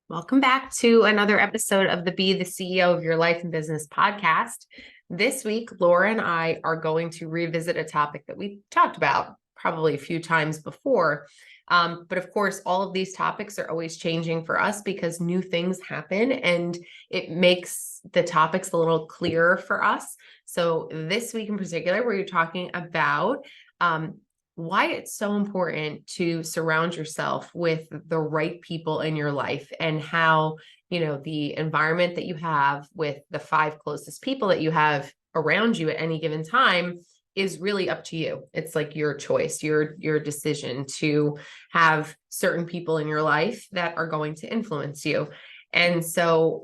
Welcome back to another episode of the Be the CEO of Your Life and Business podcast. This week, Laura and I are going to revisit a topic that we talked about probably a few times before. But of course, all of these topics are always changing for us because new things happen and it makes the topics a little clearer for us. So this week in particular, we're talking about why it's so important to surround yourself with the right people in your life and how, the environment that you have with the five closest people that you have around you at any given time is really up to you. It's like your choice, your decision to have certain people in your life that are going to influence you. And so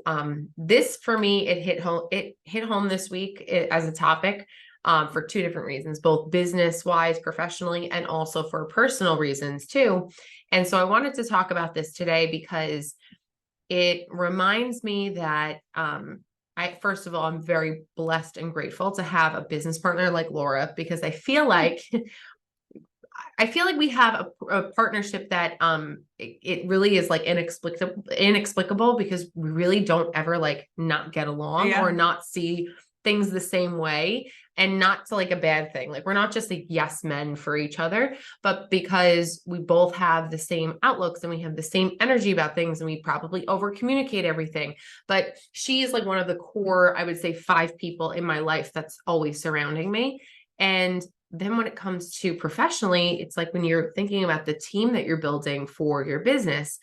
this for me, it hit home this week as a topic for two different reasons, both business wise, professionally, and also for personal reasons too. And so I wanted to talk about this today because it reminds me that first of all, I'm very blessed and grateful to have a business partner like Laura, because I feel like we have a partnership that it really is like inexplicable because we really don't ever like not get along or not see things the same way, and not to like a bad thing. Like we're not just like yes men for each other, but because we both have the same outlooks and we have the same energy about things and we probably over communicate everything. But she is like one of the core, I would say, five people in my life that's always surrounding me. And then when it comes to professionally, it's like when you're thinking about the team that you're building for your business,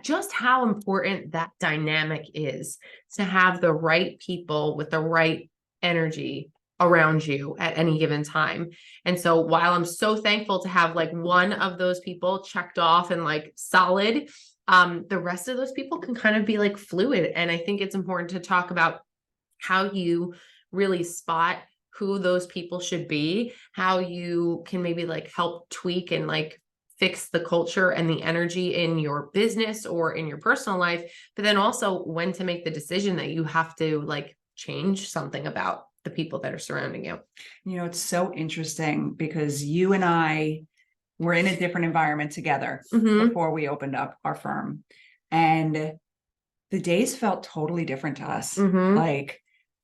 just how important that dynamic is to have the right people with the right energy around you at any given time. And so while I'm so thankful to have like one of those people checked off and like solid, the rest of those people can kind of be like fluid. And I think it's important to talk about how you really spot who those people should be, how you can maybe like help tweak and like fix the culture and the energy in your business or in your personal life, but then also when to make the decision that you have to like change something about the people that are surrounding you. It's so interesting because you and I were in a different environment together before we opened up our firm. And the days felt totally different to us. Like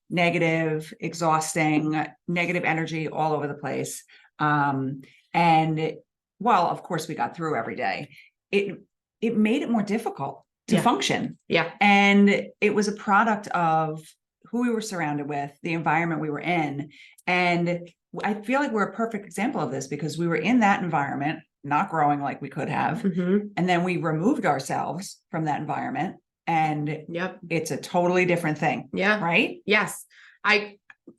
negative, exhausting, negative energy all over the place. And while of course we got through every day, it made it more difficult to function. Yeah. And it was a product of who we were surrounded with, the environment we were in. And I feel like we're a perfect example of this because we were in that environment, not growing like we could have. And then we removed ourselves from that environment and it's a totally different thing. Yeah. Right? Yes. I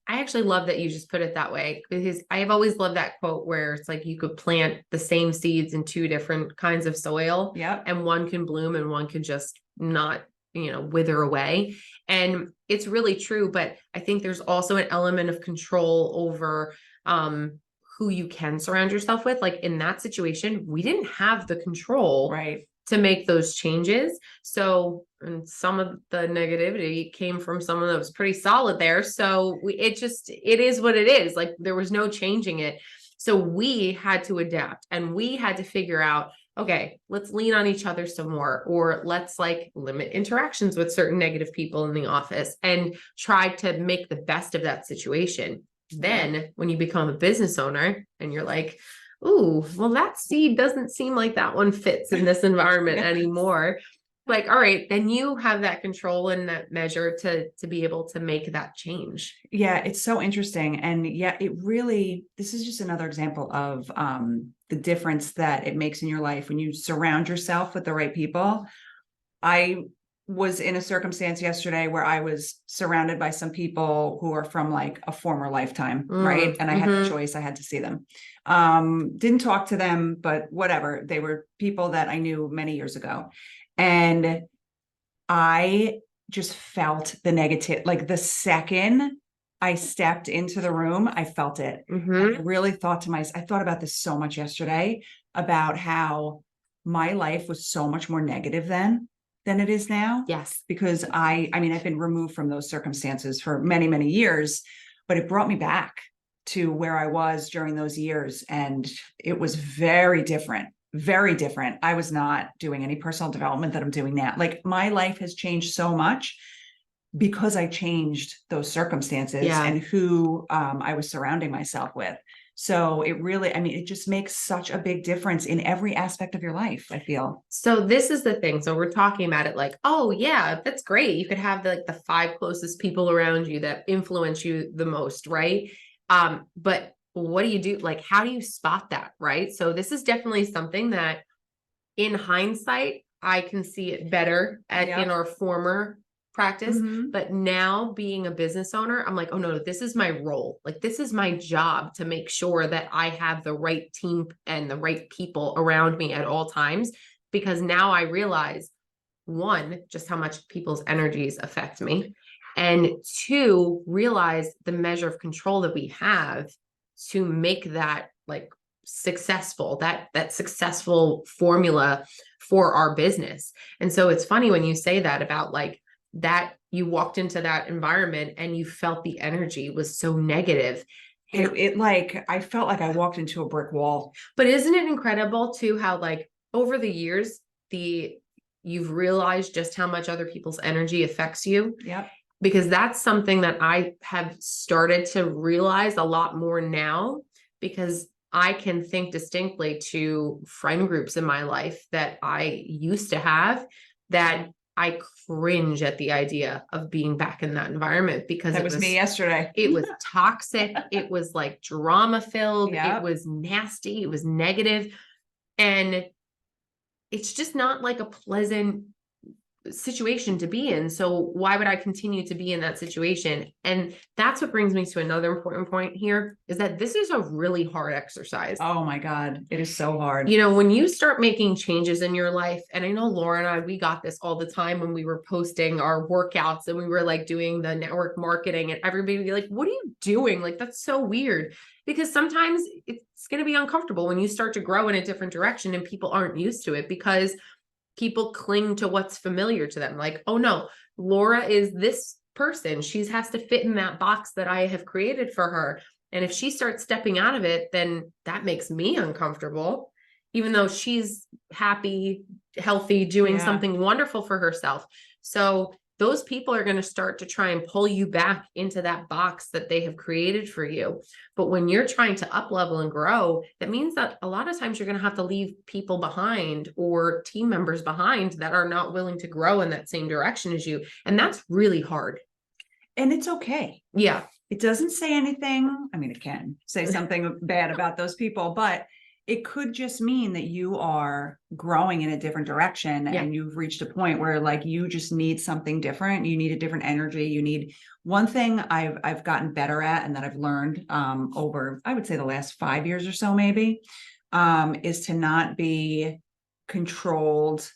actually love that you just put it that way, because I have always loved that quote where it's like you could plant the same seeds in two different kinds of soil, and one can bloom and one can just not, wither away. And it's really true. But I think there's also an element of control over who you can surround yourself with. Like in that situation, we didn't have the control to make those changes. So, and some of the negativity came from someone that was pretty solid there. So it is what it is. Like there was no changing it. So we had to adapt and we had to figure out, okay, let's lean on each other some more, or let's like limit interactions with certain negative people in the office and try to make the best of that situation. Then when you become a business owner and you're like, ooh, well, that seed doesn't seem like that one fits in this environment anymore. Like, all right, then you have that control and that measure to be able to make that change. Yeah, it's so interesting. And this is just another example of the difference that it makes in your life when you surround yourself with the right people. I was in a circumstance yesterday where I was surrounded by some people who are from like a former lifetime, right? And I had the choice, I had to see them. Didn't talk to them, but whatever. They were people that I knew many years ago. And I just felt the negative, like the second I stepped into the room, I felt it. I really thought to myself, I thought about this so much yesterday about how my life was so much more negative then than it is now. Yes. Because I've been removed from those circumstances for many, many years, but it brought me back to where I was during those years. And it was very different very different. I was not doing any personal development that I'm doing now. Like my life has changed so much because I changed those circumstances and who I was surrounding myself with. So it really, I mean, it just makes such a big difference in every aspect of your life, I feel. So this is the thing. So we're talking about it like, oh yeah, that's great. You could have the 5 closest people around you that influence you the most, right? But what do you do? Like, how do you spot that, right? So this is definitely something that in hindsight, I can see it better in our former practice. But now being a business owner, I'm like, oh no, this is my role. Like, this is my job to make sure that I have the right team and the right people around me at all times. Because now I realize, 1, just how much people's energies affect me. And 2, realize the measure of control that we have to make that like successful, that successful formula for our business. And so it's funny when you say that about like that you walked into that environment and you felt the energy was so negative. It like, I felt like I walked into a brick wall. But isn't it incredible too, how like over the years, you've realized just how much other people's energy affects you? Yep. Because that's something that I have started to realize a lot more now, because I can think distinctly to friend groups in my life that I used to have that I cringe at the idea of being back in that environment, because that was me yesterday. It was toxic. It was like drama filled. Yep. It was nasty. It was negative. And it's just not like a pleasant situation to be in. So why would I continue to be in that situation? And that's what brings me to another important point here, is that this is a really hard exercise. Oh my God, it is so hard. You know, when you start making changes in your life, and I know Laura and I, we got this all the time when we were posting our workouts and we were like doing the network marketing, and everybody would be like, what are you doing? Like, that's so weird. Because sometimes it's going to be uncomfortable when you start to grow in a different direction and people aren't used to it, because people cling to what's familiar to them. Like, oh no, Laura is this person. She has to fit in that box that I have created for her. And if she starts stepping out of it, then that makes me uncomfortable, even though she's happy, healthy, doing something wonderful for herself. So those people are going to start to try and pull you back into that box that they have created for you. But when you're trying to up level and grow, that means that a lot of times you're going to have to leave people behind or team members behind that are not willing to grow in that same direction as you. And that's really hard. And it's okay. Yeah. It doesn't say anything. I mean, it can say something bad about those people, but it could just mean that you are growing in a different direction and you've reached a point where like you just need something different. You need a different energy. You need one thing I've gotten better at, and that I've learned over, I would say, the last 5 years or so, maybe, is to not be controlled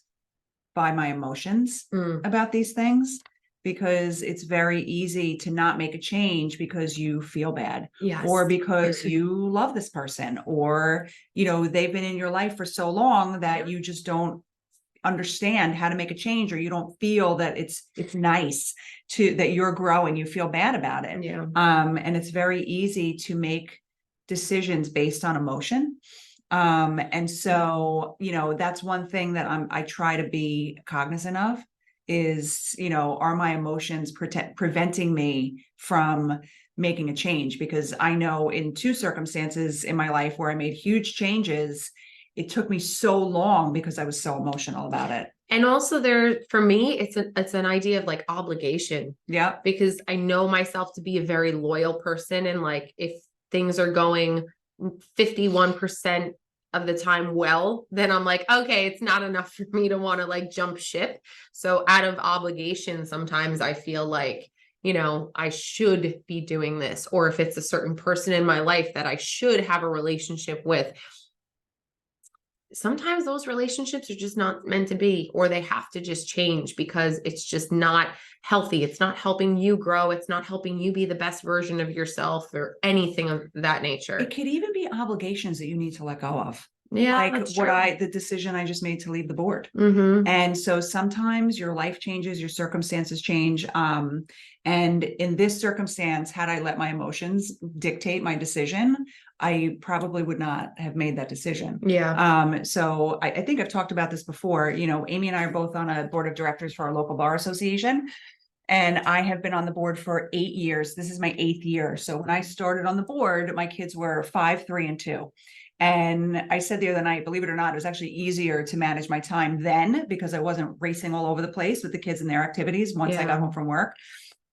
by my emotions about these things. Because it's very easy to not make a change because you feel bad, or because you love this person, or, you know, they've been in your life for so long that you just don't understand how to make a change, or you don't feel that it's nice that you're growing. You feel bad about it. And it's very easy to make decisions based on emotion. And so, you know, that's one thing that I try to be cognizant of. Is, you know, are my emotions preventing me from making a change? Because I know in 2 circumstances in my life where I made huge changes, it took me so long because I was so emotional about it. And also for me, it's an idea of like obligation. Yeah. Because I know myself to be a very loyal person. And like, if things are going 51% of the time well, then I'm like, okay, it's not enough for me to want to like jump ship. So out of obligation, sometimes I feel like, you know, I should be doing this, or if it's a certain person in my life that I should have a relationship with, sometimes those relationships are just not meant to be, or they have to just change because it's just not healthy. It's not helping you grow. It's not helping you be the best version of yourself or anything of that nature. It could even be obligations that you need to let go of. Yeah, like that's true. the decision I just made to leave the board. Mm-hmm. And so sometimes your life changes, your circumstances change. And in this circumstance, had I let my emotions dictate my decision, I probably would not have made that decision. Yeah. So I think I've talked about this before. You know, Amy and I are both on a board of directors for our local bar association. And I have been on the board for 8 years. This is my 8th year. So when I started on the board, my kids were 5, 3, and 2. And I said the other night, believe it or not, it was actually easier to manage my time then because I wasn't racing all over the place with the kids and their activities once I got home from work.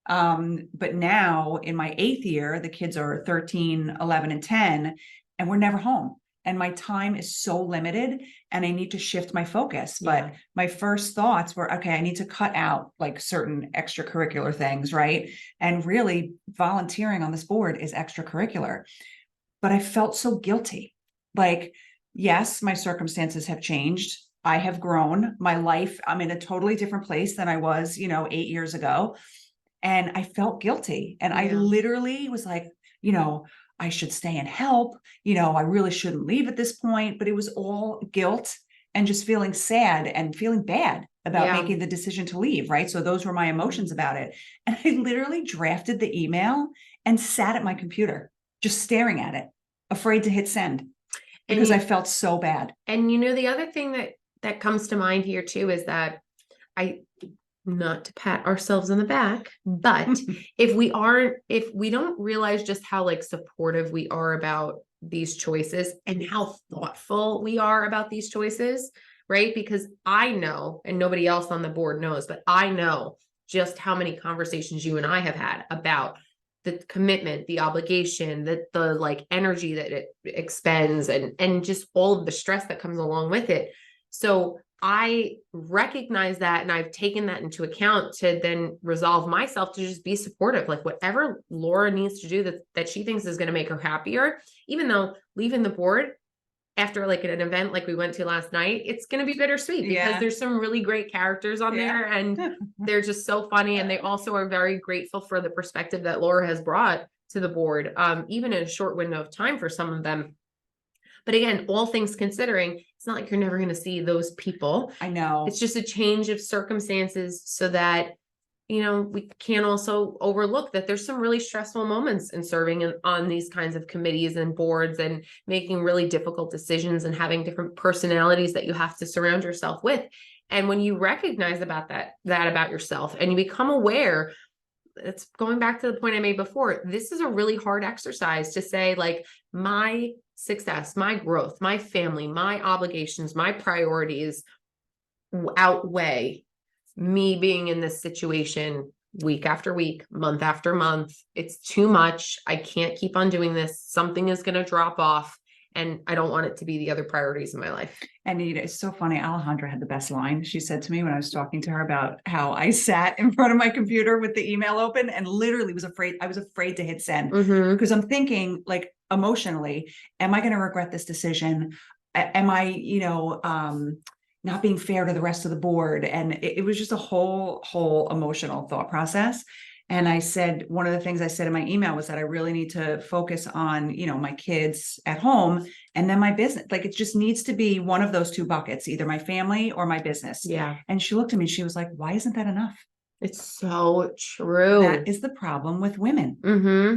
But now in my 8th year, the kids are 13, 11, and 10, and we're never home. And my time is so limited and I need to shift my focus. But my first thoughts were, okay, I need to cut out like certain extracurricular things, right? And really volunteering on this board is extracurricular. But I felt so guilty. Like, yes, my circumstances have changed. I have grown my life. I'm in a totally different place than I was, 8 years ago. And I felt guilty. And I literally was like, I should stay and help. I really shouldn't leave at this point. But it was all guilt and just feeling sad and feeling bad about making the decision to leave. Right. So those were my emotions about it. And I literally drafted the email and sat at my computer, just staring at it, afraid to hit send because I felt so bad. And the other thing that comes to mind here too is that not to pat ourselves on the back, but if we don't realize just how like supportive we are about these choices and how thoughtful we are about these choices, right? Because I know, and nobody else on the board knows, but I know just how many conversations you and I have had about the commitment, the obligation, the like energy that it expends and just all of the stress that comes along with it. So I recognize that and I've taken that into account to then resolve myself to just be supportive, like whatever Laura needs to do that she thinks is going to make her happier, even though leaving the board after like an event like we went to last night, it's going to be bittersweet because there's some really great characters on there and they're just so funny. And they also are very grateful for the perspective that Laura has brought to the board, even in a short window of time for some of them. But again, all things considering, it's not like you're never going to see those people. I know. It's just a change of circumstances so that, we can't also overlook that there's some really stressful moments in serving on these kinds of committees and boards and making really difficult decisions and having different personalities that you have to surround yourself with. And when you recognize that about yourself and you become aware, it's going back to the point I made before, this is a really hard exercise to say like my success, my growth, my family, my obligations, my priorities outweigh me being in this situation week after week, month after month. It's too much. I can't keep on doing this. Something is going to drop off and I don't want it to be the other priorities in my life. And it's so funny. Alejandra had the best line. She said to me when I was talking to her about how I sat in front of my computer with the email open and literally was afraid. I was afraid to hit send because I'm thinking like emotionally, am I going to regret this decision? Am I, not being fair to the rest of the board? And it was just a whole emotional thought process. And I said, one of the things I said in my email was that I really need to focus on, my kids at home and then my business. Like it just needs to be one of those two buckets, either my family or my business. Yeah. And she looked at me and she was like, why isn't that enough? It's so true. That is the problem with women.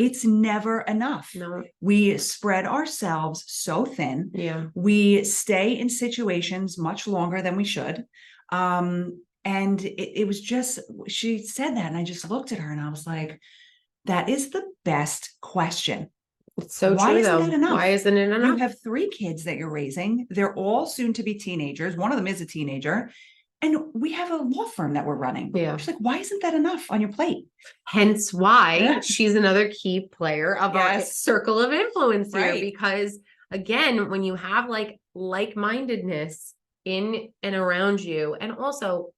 It's never enough. No. We spread ourselves so thin. Yeah. We stay in situations much longer than we should. And it was just, she said that and I just looked at her and I was like, that is the best question. It's so why true isn't though. That enough? Why isn't it enough? You have 3 kids that you're raising. They're all soon to be teenagers. One of them is a teenager. And we have a law firm that we're running. Yeah. She's like, why isn't that enough on your plate? Hence why she's another key player of our circle of influence here. Right. Because again, when you have like-mindedness in and around you, and also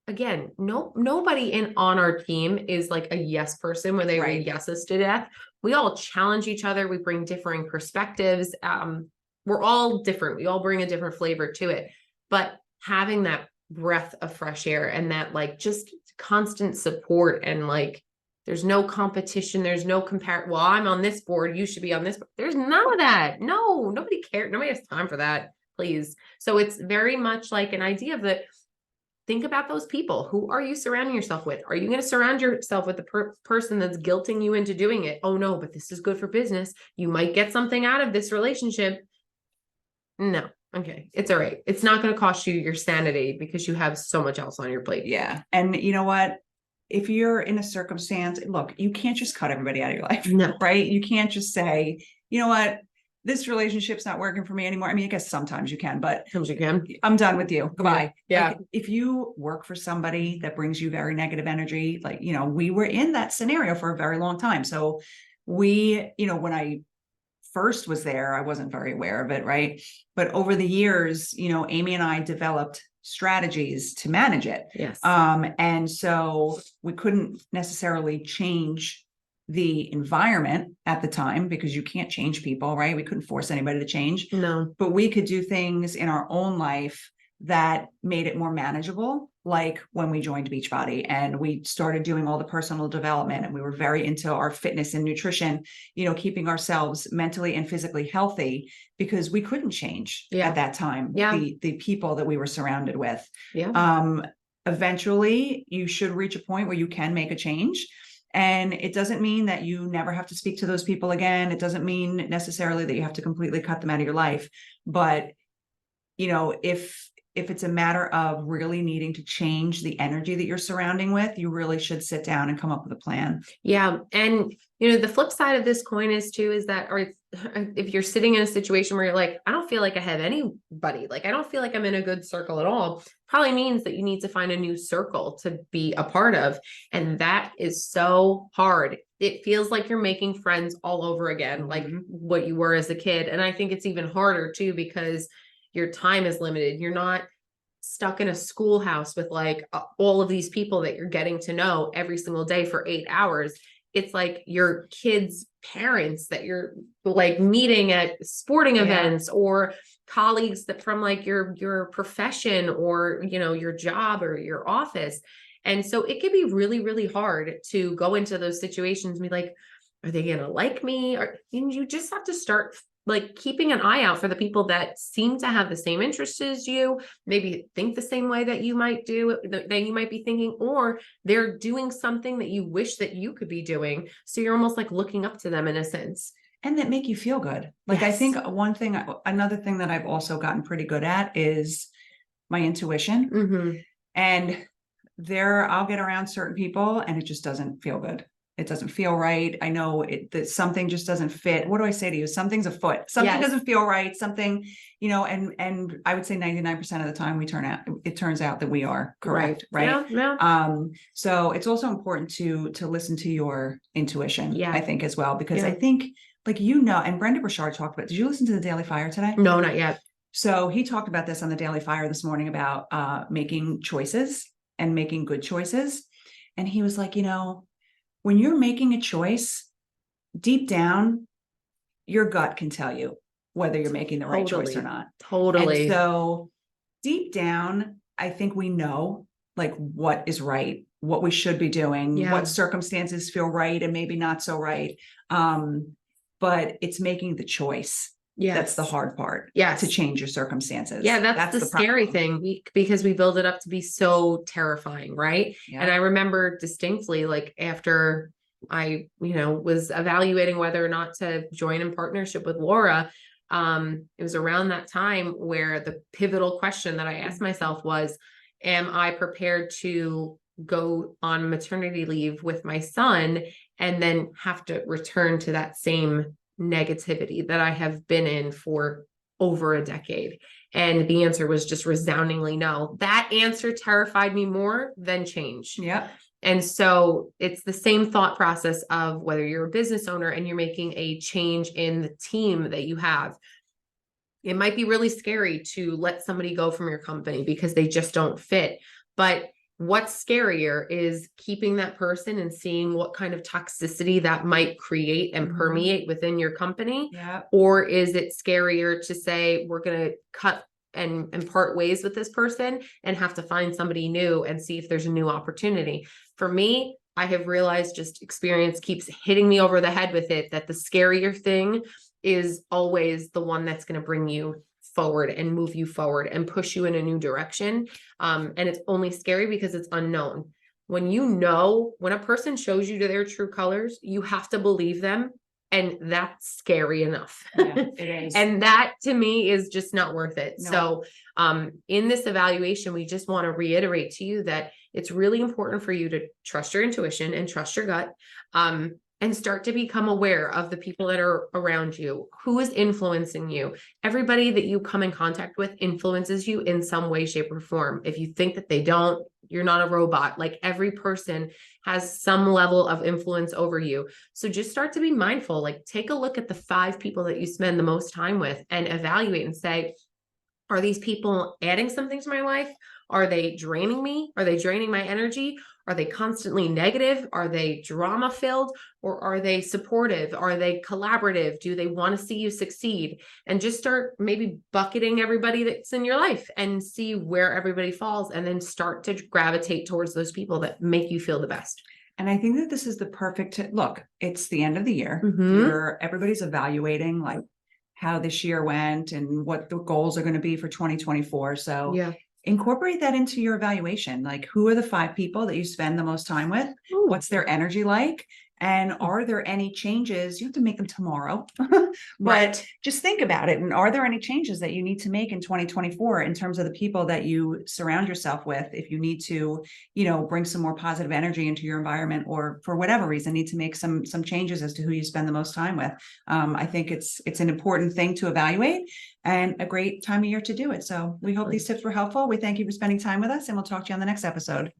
again, nobody on our team is like a yes person where they read yeses to death. We all challenge each other. We bring differing perspectives. We're all different. We all bring a different flavor to it, but having that breath of fresh air and that like just constant support and like there's no competition, there's no compare. Well, I'm on this board, you should be on this. There's none of that. No, nobody cares. Nobody has time for that. please. So it's very much like an idea of that. Think about those people. Who are you surrounding yourself with? Are you going to surround yourself with the person that's guilting you into doing it? Oh no, but this is good for business. You might get something out of this relationship. No. Okay. It's all right. It's not going to cost you your sanity because you have so much else on your plate. Yeah. And you know what? If you're in a circumstance, look, you can't just cut everybody out of your life. No. Right? You can't just say, you know what? This relationship's not working for me anymore. I mean, I guess sometimes you can, but Sometimes you can. I'm done with you. Goodbye. Yeah. Like, if you work for somebody that brings you very negative energy, like, you know, we were in that scenario for a very long time. So we, you know, when I first was there, I wasn't very aware of it. Right. But over the years, you know, Amy and I developed strategies to manage it. Yes. And so we couldn't necessarily change the environment at the time because you can't change people, right? We couldn't force anybody to change. No. But we could do things in our own life that made it more manageable, like when we joined Beachbody and we started doing all the personal development and we were very into our fitness and nutrition, you know, keeping ourselves mentally and physically healthy because we couldn't change at that time the people that we were surrounded with. Eventually you should reach a point where you can make a change. And it doesn't mean that you never have to speak to those people again. It doesn't mean necessarily that you have to completely cut them out of your life. But, you know, if it's a matter of really needing to change the energy that you're surrounding with, you really should sit down and come up with a plan. Yeah. And, you know, the flip side of this coin is too, is that, or if you're sitting in a situation where you're like, I don't feel like I have anybody, like, I don't feel like I'm in a good circle at all, probably means that you need to find a new circle to be a part of. And that is so hard. It feels like you're making friends all over again, like what you were as a kid. And I think it's even harder too, because your time is limited. You're not stuck in a schoolhouse with like all of these people that you're getting to know every single day for 8 hours. It's like your kids' parents that you're like meeting at sporting events or colleagues that from like your profession or, you know, your job or your office. And so it can be really, really hard to go into those situations and be like, are they going to like me? Or you just have to start like keeping an eye out for the people that seem to have the same interests as you, maybe think the same way that you might do, that you might be thinking, or they're doing something that you wish that you could be doing. So you're almost like looking up to them in a sense. And that make you feel good. Like, I think another thing that I've also gotten pretty good at is my intuition. And I'll get around certain people and it just doesn't feel good. It doesn't feel right. I know that something just doesn't fit. What do I say to you? Something's afoot. Something doesn't feel right. Something, you know, and I would say 99% of the time it turns out that we are correct. Right. So it's also important to listen to your intuition, I think, as well, because I think, like, you know, and Brendon Burchard talked about, did you listen to the Daily Fire today? No, not yet. So he talked about this on the Daily Fire this morning about making choices and making good choices. And he was like, you know, when you're making a choice, deep down, your gut can tell you whether you're making the right choice or not. Totally. And so deep down, I think we know like what is right, what we should be doing, what circumstances feel right and maybe not so right. But it's making the choice. That's the hard part. To change your circumstances. That's the scary thing, because we build it up to be so terrifying, right? And I remember distinctly, like, after I, you know, was evaluating whether or not to join in partnership with Laura, it was around that time where the pivotal question that I asked myself was, am I prepared to go on maternity leave with my son and then have to return to that same negativity that I have been in for over a decade? And the answer was just resoundingly no. That answer terrified me more than change. And so it's the same thought process of whether you're a business owner and you're making a change in the team that you have. It might be really scary to let somebody go from your company because they just don't fit. But what's scarier is keeping that person and seeing what kind of toxicity that might create and permeate within your company. Or is it scarier to say, we're going to cut and part ways with this person and have to find somebody new and see if there's a new opportunity? For me, I have realized, just experience keeps hitting me over the head with it, that the scarier thing is always the one that's going to bring you forward and move you forward and push you in a new direction. And it's only scary because it's unknown. When when a person shows you to their true colors, you have to believe them. And that's scary enough. Yeah, it is. And that to me is just not worth it. No. So in this evaluation, we just want to reiterate to you that it's really important for you to trust your intuition and trust your gut. And start to become aware of the people that are around you, who is influencing you. Everybody that you come in contact with influences you in some way, shape, or form. If you think that they don't, you're not a robot. Like every person has some level of influence over you. So just start to be mindful, like take a look at the 5 people that you spend the most time with and evaluate and say, are these people adding something to my life? Are they draining me? Are they draining my energy? Are they constantly negative? Are they drama filled? Or are they supportive? Are they collaborative? Do they want to see you succeed? And just start maybe bucketing everybody that's in your life and see where everybody falls, and then start to gravitate towards those people that make you feel the best. And I think that this is the perfect look. It's the end of the year. Mhm. Everybody's evaluating like how this year went and what the goals are going to be for 2024. So Yeah. incorporate that into your evaluation. Like, who are the 5 people that you spend the most time with? Ooh. What's their energy like? And are there any changes? You have to make them tomorrow, but just think about it. And are there any changes that you need to make in 2024 in terms of the people that you surround yourself with? If you need to, bring some more positive energy into your environment, or for whatever reason, need to make some changes as to who you spend the most time with. I think it's an important thing to evaluate and a great time of year to do it. So we hope these tips were helpful. We thank you for spending time with us, and we'll talk to you on the next episode.